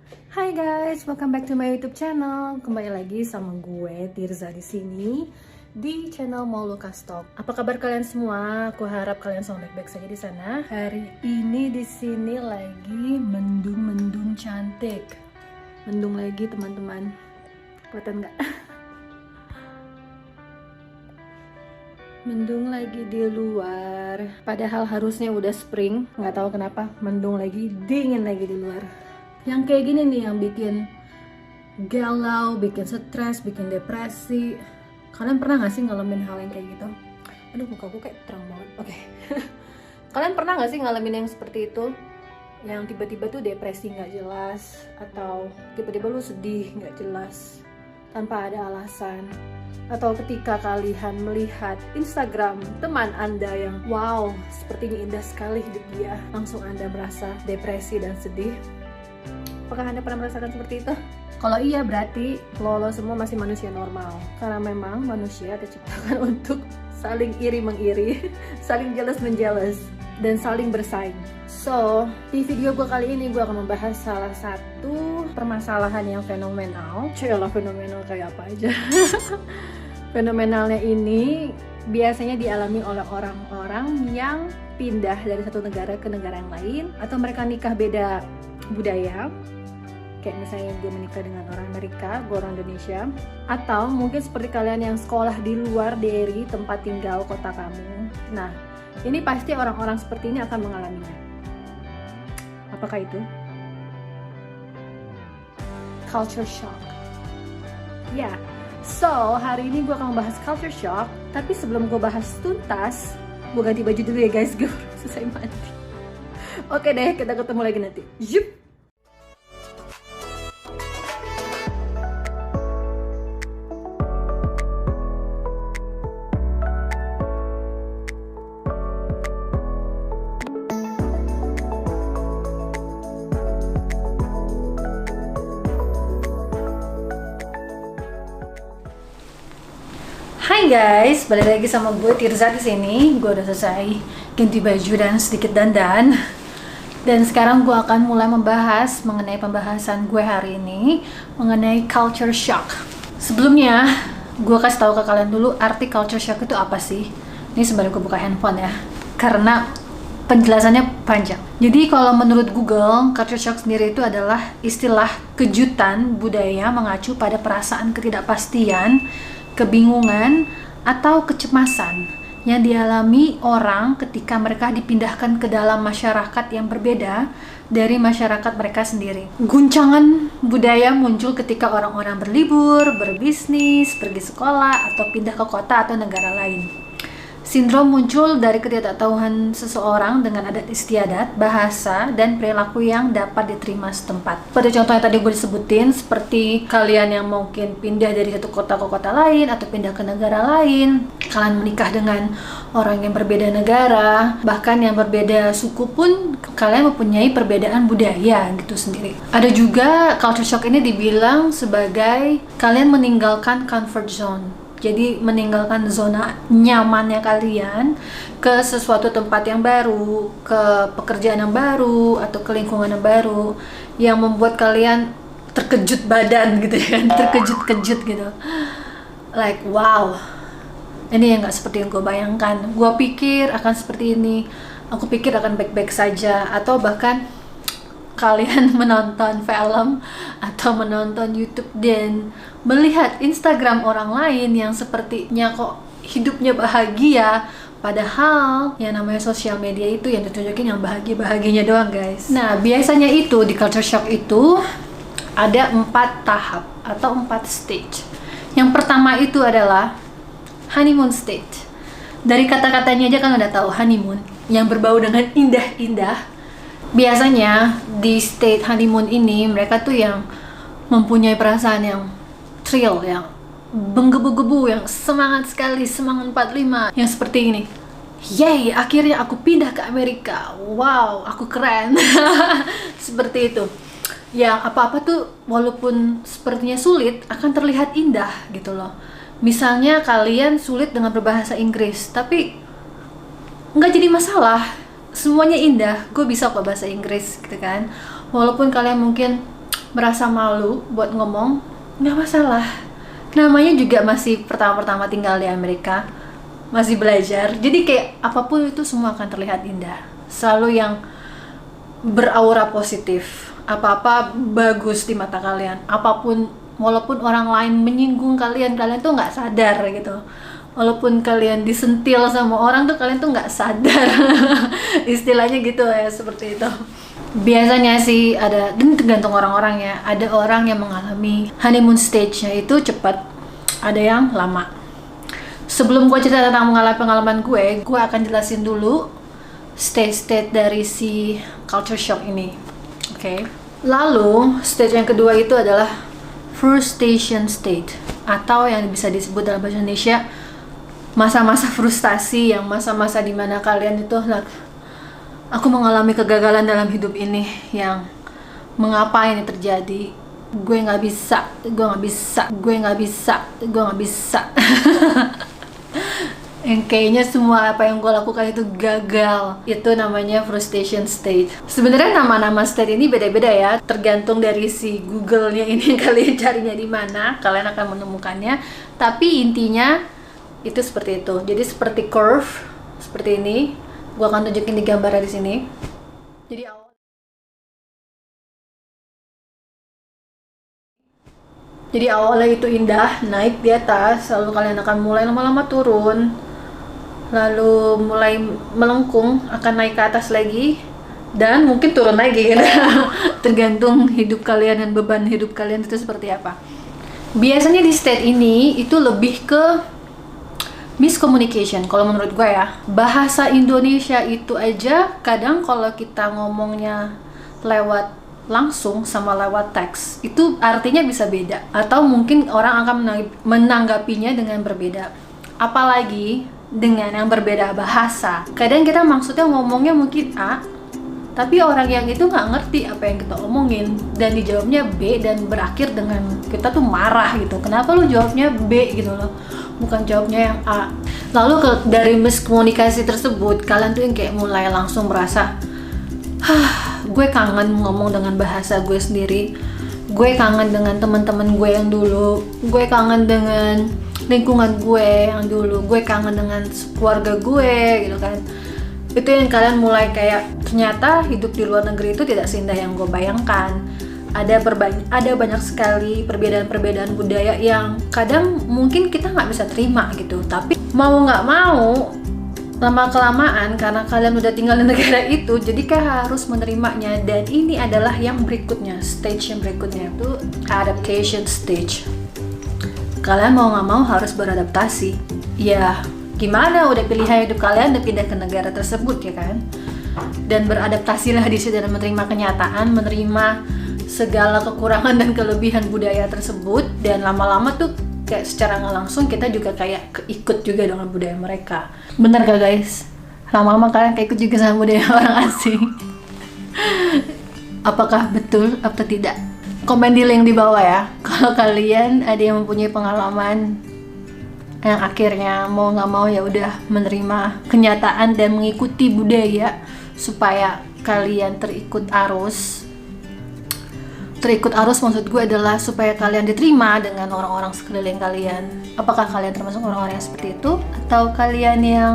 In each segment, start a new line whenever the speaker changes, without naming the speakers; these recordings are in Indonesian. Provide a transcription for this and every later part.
Hai guys, welcome back to my YouTube channel. Kembali lagi sama gue Tirza di sini di channel Maulukas Talk. Apa kabar kalian semua? Aku harap kalian semua baik-baik saja di sana. Hari ini di sini lagi mendung-mendung cantik. Mendung lagi teman-teman. Kelihatan nggak? Mendung lagi di luar. Padahal harusnya udah spring. Nggak tahu kenapa mendung lagi, dingin lagi di luar. Yang kayak gini nih yang bikin galau, bikin stres, bikin depresi. Kalian pernah gak sih ngalamin hal yang kayak gitu? Aduh, muka gue kayak terang banget. Oke. Kalian pernah gak sih ngalamin yang seperti itu? Yang tiba-tiba tuh depresi gak jelas, atau tiba-tiba lu sedih gak jelas tanpa ada alasan. Atau ketika kalian melihat Instagram teman Anda yang wow, sepertinya indah sekali hidup dia, langsung Anda merasa depresi dan sedih. Apakah Anda pernah merasakan seperti itu? Kalau iya, berarti lo semua masih manusia normal. Karena memang manusia diciptakan untuk saling iri mengiri, saling jealous menjealous, dan saling bersaing. So, di video gue kali ini gue akan membahas salah satu permasalahan yang fenomenal. Cialah, fenomenal kayak apa aja. Fenomenalnya ini biasanya dialami oleh orang-orang yang pindah dari satu negara ke negara yang lain, atau mereka nikah beda budaya. Kayak misalnya gue menikah dengan orang Amerika, gue orang Indonesia. Atau mungkin seperti kalian yang sekolah di luar dari tempat tinggal kota kamu. Nah, ini pasti orang-orang seperti ini akan mengalaminya. Apakah itu? Culture shock. Ya, so hari ini gue akan membahas culture shock. Tapi sebelum gue bahas tuntas, gue ganti baju dulu ya guys, gue selesai mandi. Oke deh, kita ketemu lagi nanti. Yup. Hai guys, balik lagi sama gue Tirza di sini. Gue udah selesai ganti baju dan sedikit dandan. Dan sekarang gue akan mulai membahas mengenai pembahasan gue hari ini mengenai culture shock. Sebelumnya, gue kasih tahu ke kalian dulu arti culture shock itu apa sih. Ini sembari gue buka handphone ya, karena penjelasannya panjang. Jadi kalau menurut Google, culture shock sendiri itu adalah istilah kejutan budaya mengacu pada perasaan ketidakpastian, kebingungan, atau kecemasan yang dialami orang ketika mereka dipindahkan ke dalam masyarakat yang berbeda dari masyarakat mereka sendiri. Guncangan budaya muncul ketika orang-orang berlibur, berbisnis, pergi sekolah, atau pindah ke kota atau negara lain. Sindrom muncul dari ketidaktahuan seseorang dengan adat istiadat, bahasa, dan perilaku yang dapat diterima setempat. Pada contoh yang tadi gue disebutin, seperti kalian yang mungkin pindah dari satu kota ke kota lain, atau pindah ke negara lain, kalian menikah dengan orang yang berbeda negara, bahkan yang berbeda suku pun, kalian mempunyai perbedaan budaya gitu sendiri. Ada juga culture shock ini dibilang sebagai kalian meninggalkan comfort zone. Jadi meninggalkan zona nyamannya kalian ke sesuatu tempat yang baru, ke pekerjaan yang baru, atau ke lingkungan yang baru, yang membuat kalian terkejut badan gitu kan, terkejut-kejut gitu. Like wow, ini yang gak seperti yang gue bayangkan. Gue pikir akan seperti ini, aku pikir akan baik-baik saja, atau bahkan kalian menonton film atau menonton YouTube dan melihat Instagram orang lain yang sepertinya kok hidupnya bahagia, padahal yang namanya sosial media itu yang ditunjukin yang bahagia-bahagianya doang guys. Nah, biasanya itu di culture shock itu ada 4 tahap atau 4 stage. Yang pertama itu adalah honeymoon stage. Dari kata-katanya aja kan udah tahu honeymoon, yang berbau dengan indah-indah. Biasanya di state honeymoon ini mereka tuh yang mempunyai perasaan yang thrill, yang menggebu-gebu, yang semangat sekali, semangat 45, yang seperti ini. Yay, akhirnya aku pindah ke Amerika. Wow, aku keren. Seperti itu. Yang apa-apa tuh walaupun sepertinya sulit akan terlihat indah gitu loh. Misalnya kalian sulit dengan berbahasa Inggris, tapi nggak jadi masalah. Semuanya indah, gue bisa kok bahasa Inggris gitu kan. Walaupun kalian mungkin merasa malu buat ngomong, nggak masalah. Namanya juga masih pertama-pertama tinggal di Amerika, masih belajar. Jadi kayak apapun itu semua akan terlihat indah. Selalu yang beraura positif. Apa-apa bagus di mata kalian. Apapun, walaupun orang lain menyinggung kalian, kalian tuh nggak sadar gitu. Walaupun kalian disentil sama orang tuh, kalian tuh nggak sadar. Istilahnya gitu ya, seperti itu. Biasanya sih ada, dan tergantung orang-orang ya. Ada orang yang mengalami honeymoon stage-nya itu cepat, ada yang lama. Sebelum gue cerita tentang pengalaman gue akan jelasin dulu stage dari si culture shock ini. Oke. Lalu stage yang kedua itu adalah frustration state, atau yang bisa disebut dalam bahasa Indonesia masa-masa frustasi, yang masa-masa dimana kalian itu aku mengalami kegagalan dalam hidup ini, yang mengapa ini terjadi, gue nggak bisa yang kayaknya semua apa yang gue lakukan itu gagal. Itu namanya frustration state. Sebenarnya nama-nama state ini beda-beda ya, tergantung dari si Google-nya ini kalian carinya di mana, kalian akan menemukannya. Tapi intinya itu seperti itu. Jadi seperti curve seperti ini. Gue akan tunjukin di gambarnya di sini. Jadi awalnya itu indah, naik di atas, lalu kalian akan mulai lama-lama turun, lalu mulai melengkung, akan naik ke atas lagi, dan mungkin turun lagi gitu. Tergantung hidup kalian dan beban hidup kalian itu seperti apa. Biasanya di state ini itu lebih ke miscommunication kalau menurut gue ya. Bahasa Indonesia itu aja kadang kalau kita ngomongnya lewat langsung sama lewat teks itu artinya bisa beda, atau mungkin orang akan menanggapinya dengan berbeda, apalagi dengan yang berbeda bahasa. Kadang kita maksudnya ngomongnya mungkin A, tapi orang yang itu nggak ngerti apa yang kita omongin dan dijawabnya B, dan berakhir dengan kita tuh marah gitu, kenapa lu jawabnya B gitu loh, bukan jawabnya yang A. Lalu dari miskomunikasi tersebut kalian tuh yang kayak mulai langsung merasa, gue kangen ngomong dengan bahasa gue sendiri, gue kangen dengan teman-teman gue yang dulu, gue kangen dengan lingkungan gue yang dulu, gue kangen dengan keluarga gue gitu kan. Itu yang kalian mulai kayak, ternyata hidup di luar negeri itu tidak seindah yang gue bayangkan. Ada banyak sekali perbedaan-perbedaan budaya yang kadang mungkin kita nggak bisa terima gitu, tapi mau nggak mau lama-kelamaan karena kalian udah tinggal di negara itu, jadi kalian harus menerimanya. Dan ini adalah yang berikutnya, stage yang berikutnya itu adaptation stage. Kalian mau nggak mau harus beradaptasi. Ya gimana, udah pilihan hidup kalian udah pindah ke negara tersebut ya kan. Dan beradaptasilah di situ dan menerima kenyataan, menerima segala kekurangan dan kelebihan budaya tersebut. Dan lama-lama tuh kayak secara nggak langsung kita juga kayak keikut juga dengan budaya mereka. Bener gak guys? Lama-lama kalian keikut juga sama budaya orang asing. Apakah betul atau tidak? Komen di link di bawah ya. Kalau kalian ada yang mempunyai pengalaman yang akhirnya mau nggak mau ya udah menerima kenyataan dan mengikuti budaya supaya kalian terikut arus. Terikut arus maksud gue adalah supaya kalian diterima dengan orang-orang sekeliling kalian. Apakah kalian termasuk orang-orang yang seperti itu, atau kalian yang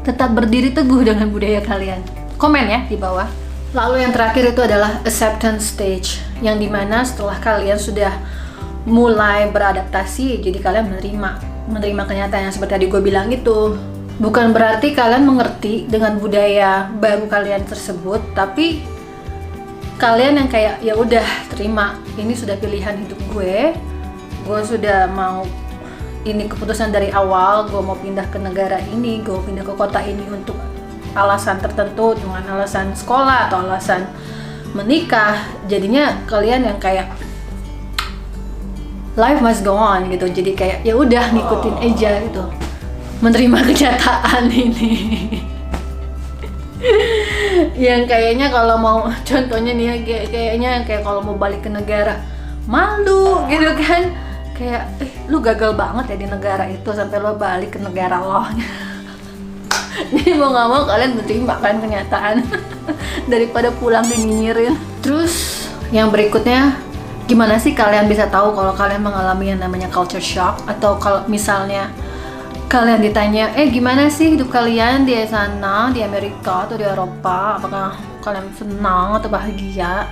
tetap berdiri teguh dengan budaya kalian? Komen ya di bawah. Lalu yang terakhir itu adalah acceptance stage, yang dimana setelah kalian sudah mulai beradaptasi, jadi kalian menerima kenyataan yang seperti tadi gue bilang itu. Bukan berarti kalian mengerti dengan budaya baru kalian tersebut, tapi kalian yang kayak ya udah terima, ini sudah pilihan hidup gue sudah mau, ini keputusan dari awal, gue mau pindah ke negara ini, gue pindah ke kota ini untuk alasan tertentu, dengan alasan sekolah atau alasan menikah. Jadinya kalian yang kayak life must go on gitu, jadi kayak ya udah ngikutin aja gitu, menerima kenyataan ini. Yang kayaknya kalau mau, contohnya nih ya, kayaknya kayak kalau mau balik ke negara malu gitu kan, kayak lu gagal banget ya di negara itu sampai lo balik ke negara lo. Jadi mau nggak mau kalian menerima kan kenyataan daripada pulang dan nyinyirin. Terus yang berikutnya Gimana sih kalian bisa tahu kalau kalian mengalami yang namanya culture shock? Atau kalau misalnya kalian ditanya, gimana sih hidup kalian di sana, di Amerika atau di Eropa? Apakah kalian senang atau bahagia?